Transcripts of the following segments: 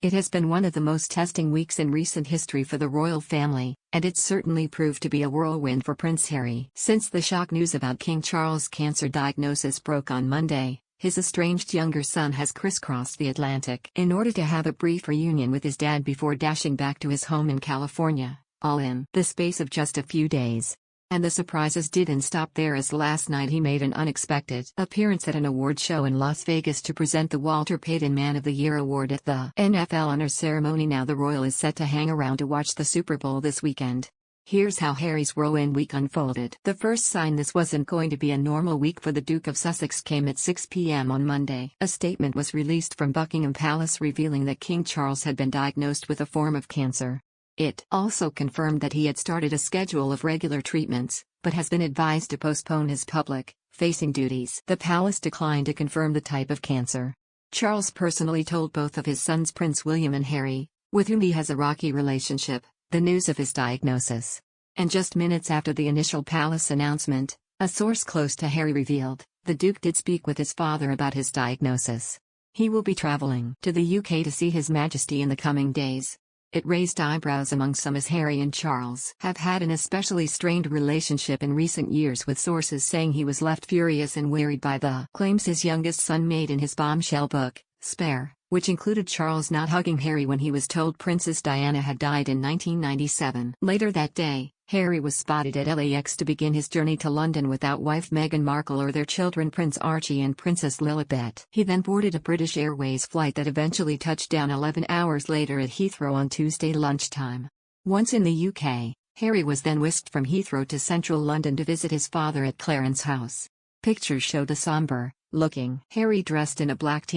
It has been one of the most testing weeks in recent history for the royal family, and it certainly proved to be a whirlwind for Prince Harry. Since the shock news about King Charles' cancer diagnosis broke on Monday, his estranged younger son has crisscrossed the Atlantic in order to have a brief reunion with his dad before dashing back to his home in California, all in the space of just a few days. And the surprises didn't stop there, as last night he made an unexpected appearance at an award show in Las Vegas to present the Walter Payton Man of the Year award at the NFL honors ceremony. Now the royal is set to hang around to watch the Super Bowl this weekend. Here's how Harry's whirlwind week unfolded. The first sign this wasn't going to be a normal week for the Duke of Sussex came at 6 p.m. on Monday. A statement was released from Buckingham Palace revealing that King Charles had been diagnosed with a form of cancer. It also confirmed that he had started a schedule of regular treatments, but has been advised to postpone his public-facing duties. The palace declined to confirm the type of cancer. Charles personally told both of his sons Prince William and Harry, with whom he has a rocky relationship, the news of his diagnosis. And just minutes after the initial palace announcement, a source close to Harry revealed, the Duke did speak with his father about his diagnosis. He will be traveling to the UK to see His Majesty in the coming days. It raised eyebrows among some, as Harry and Charles have had an especially strained relationship in recent years, with sources saying he was left furious and worried by the claims his youngest son made in his bombshell book, Spare, which included Charles not hugging Harry when he was told Princess Diana had died in 1997. Later that day, Harry was spotted at LAX to begin his journey to London without wife Meghan Markle or their children Prince Archie and Princess Lilibet. He then boarded a British Airways flight that eventually touched down 11 hours later at Heathrow on Tuesday lunchtime. Once in the UK, Harry was then whisked from Heathrow to central London to visit his father at Clarence House. Pictures showed a somber-looking Harry dressed in a black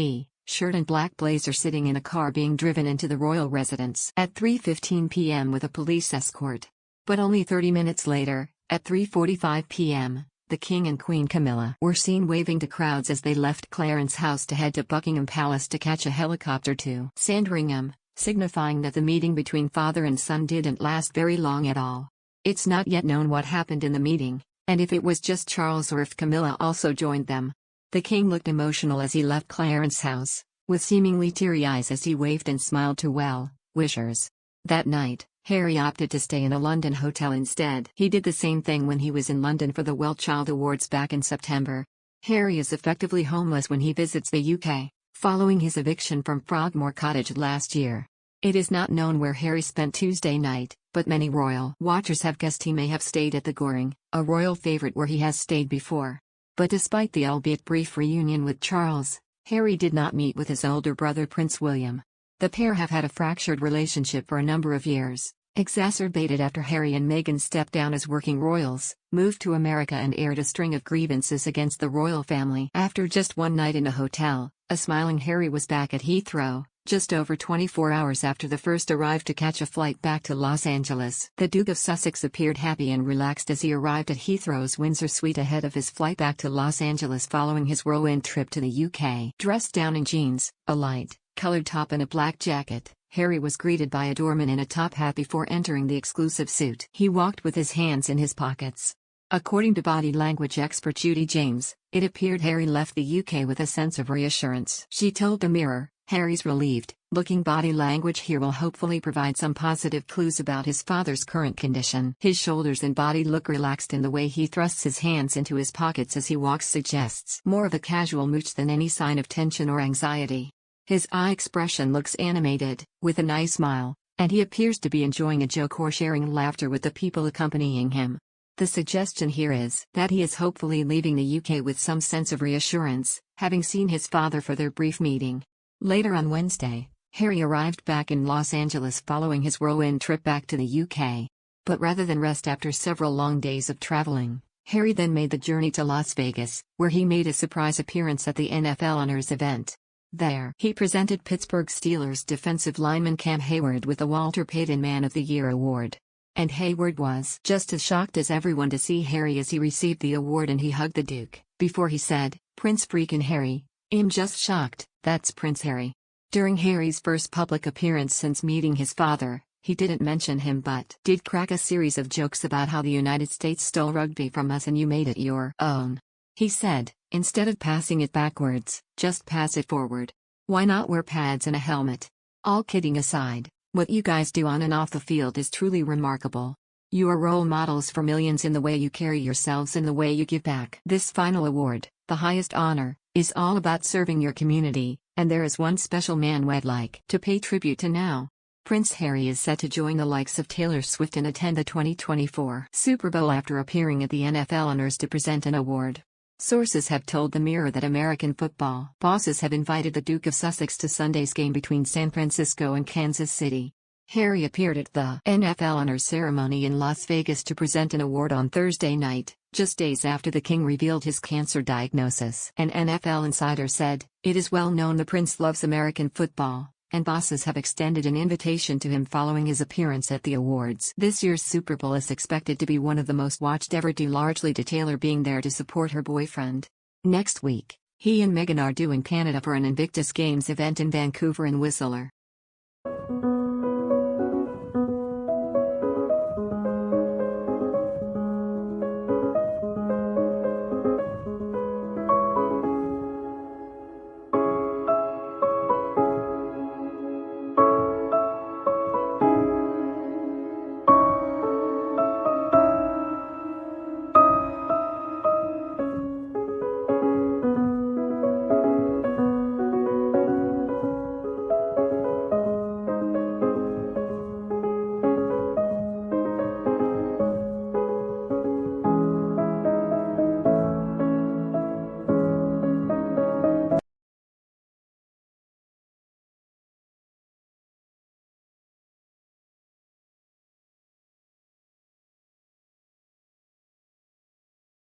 shirt and black blazer sitting in a car being driven into the royal residence at 3:15 p.m. with a police escort. But only 30 minutes later, at 3:45 p.m., the King and Queen Camilla were seen waving to crowds as they left Clarence House to head to Buckingham Palace to catch a helicopter to Sandringham, signifying that the meeting between father and son didn't last very long at all. It's not yet known what happened in the meeting, and if it was just Charles or if Camilla also joined them. The King looked emotional as he left Clarence House, with seemingly teary eyes as he waved and smiled to well-wishers. That night, Harry opted to stay in a London hotel instead. He did the same thing when he was in London for the Well Child Awards back in September. Harry is effectively homeless when he visits the UK, following his eviction from Frogmore Cottage last year. It is not known where Harry spent Tuesday night, but many royal watchers have guessed he may have stayed at the Goring, a royal favourite where he has stayed before. But despite the albeit brief reunion with Charles, Harry did not meet with his older brother Prince William. The pair have had a fractured relationship for a number of years, exacerbated after Harry and Meghan stepped down as working royals, moved to America and aired a string of grievances against the royal family. After just one night in a hotel, a smiling Harry was back at Heathrow, just over 24 hours after the first arrived to catch a flight back to Los Angeles. The Duke of Sussex appeared happy and relaxed as he arrived at Heathrow's Windsor suite ahead of his flight back to Los Angeles following his whirlwind trip to the UK. Dressed down in jeans, a light-colored top and a black jacket, Harry was greeted by a doorman in a top hat before entering the exclusive suite. He walked with his hands in his pockets. According to body language expert Judy James, it appeared Harry left the UK with a sense of reassurance. She told the Mirror, "Harry's relieved looking body language here will hopefully provide some positive clues about his father's current condition. His shoulders and body look relaxed, and the way he thrusts his hands into his pockets as he walks suggests more of a casual mooch than any sign of tension or anxiety. His eye expression looks animated, with a nice smile, and he appears to be enjoying a joke or sharing laughter with the people accompanying him." The suggestion here is that he is hopefully leaving the UK with some sense of reassurance, having seen his father for their brief meeting. Later on Wednesday, Harry arrived back in Los Angeles following his whirlwind trip back to the UK. But rather than rest after several long days of traveling, Harry then made the journey to Las Vegas, where he made a surprise appearance at the NFL honors event. There, he presented Pittsburgh Steelers defensive lineman Cam Hayward with the Walter Payton Man of the Year award. And Hayward was just as shocked as everyone to see Harry as he received the award, and he hugged the Duke, before he said, "Prince freakin' Harry, I'm just shocked, that's Prince Harry." During Harry's first public appearance since meeting his father, he didn't mention him but did crack a series of jokes about how the United States stole rugby from us and you made it your own. He said, "Instead of passing it backwards, just pass it forward. Why not wear pads and a helmet?" All kidding aside, what you guys do on and off the field is truly remarkable. You are role models for millions in the way you carry yourselves and the way you give back. This final award, the highest honor, is all about serving your community, and there is one special man we'd like to pay tribute to now. Prince Harry is set to join the likes of Taylor Swift and attend the 2024 Super Bowl after appearing at the NFL Honors to present an award. Sources have told the Mirror that American football bosses have invited the Duke of Sussex to Sunday's game between San Francisco and Kansas City. Harry appeared at the NFL Honors ceremony in Las Vegas to present an award on Thursday night, just days after the King revealed his cancer diagnosis. An NFL insider said, "It is well known the Prince loves American football, and bosses have extended an invitation to him following his appearance at the awards." This year's Super Bowl is expected to be one of the most watched ever, due largely to Taylor being there to support her boyfriend. Next week, he and Meghan are due in Canada for an Invictus Games event in Vancouver and Whistler.